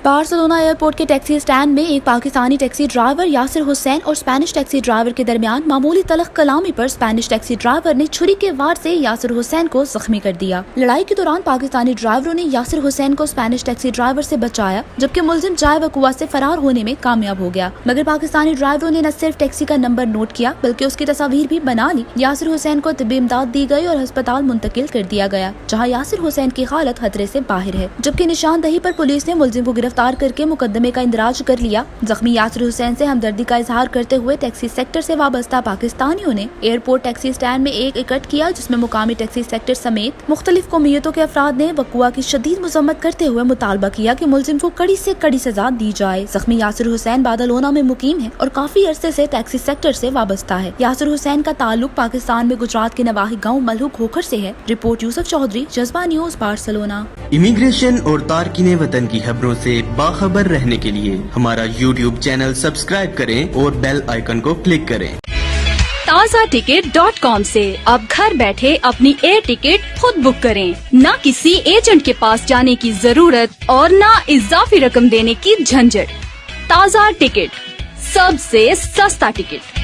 Barcelona airport के taxi stand में एक पाकिस्तानी टैक्सी ड्राइवर यासिर हुसैन और स्पेनिश टैक्सी ड्राइवर के दरमियान मामूली तलख कलामी पर स्पेनिश टैक्सी ड्राइवर ने छुरी के वार से यासिर हुसैन को जख्मी कर दिया। लड़ाई के दौरान पाकिस्तानी ड्राइवरों ने यासिर हुसैन को स्पेनिश टैक्सी ड्राइवर से बचाया, जबकि मुलजिम जाए वकुआ से फरार होने में कामयाब हो गया। मगर पाकिस्तानी ड्राइवरों ने न सिर्फ टैक्सी का नंबर नोट किया बल्कि उसकी तस्वीर भी बना ली। यासिर हुसैन को तिब्बी इमदाद दी गई और अस्पताल मुंतकिल कर दिया गया, जहाँ यासिर हुसैन की हालत खतरे से बाहर है। जबकि निशानदही पर पुलिस ने मुलजिम को गिरफ्तार करके मुकदमे का इंदराज कर लिया। जख्मी यासिर हुसैन से हमदर्दी का इजहार करते हुए टैक्सी सेक्टर से वाबस्ता पाकिस्तानियों ने एयरपोर्ट टैक्सी स्टैंड में एक इकट्ठ किया, जिसमें मुकामी टैक्सी सेक्टर समेत मुख्तलिफ कौमियतों के अफराद ने वकुआ की शदीद मजम्मत करते हुए मुतालबा किया कि मुलजिम को कड़ी से कड़ी सजा दी जाए। जख्मी यासिर हुसैन बादलोना में मुकीम है और काफी अरसे से टैक्सी सेक्टर से वाबस्ता है। यासिर हुसैन का ताल्लुक पाकिस्तान में गुजरात के नवाही गाँव मलहू खोखर से है। रिपोर्ट यूसुफ चौधरी, जज्बा न्यूज, बार्सिलोना। इमिग्रेशन और तारकीने वतन की खबरों से बाखबर रहने के लिए हमारा YouTube चैनल सब्सक्राइब करें और बेल आइकन को क्लिक करें। TazaTicket.com से अब घर बैठे अपनी एयर टिकट खुद बुक करें। न किसी एजेंट के पास जाने की जरूरत और न इजाफी रकम देने की झंझट। ताज़ा टिकट, सबसे सस्ता टिकट।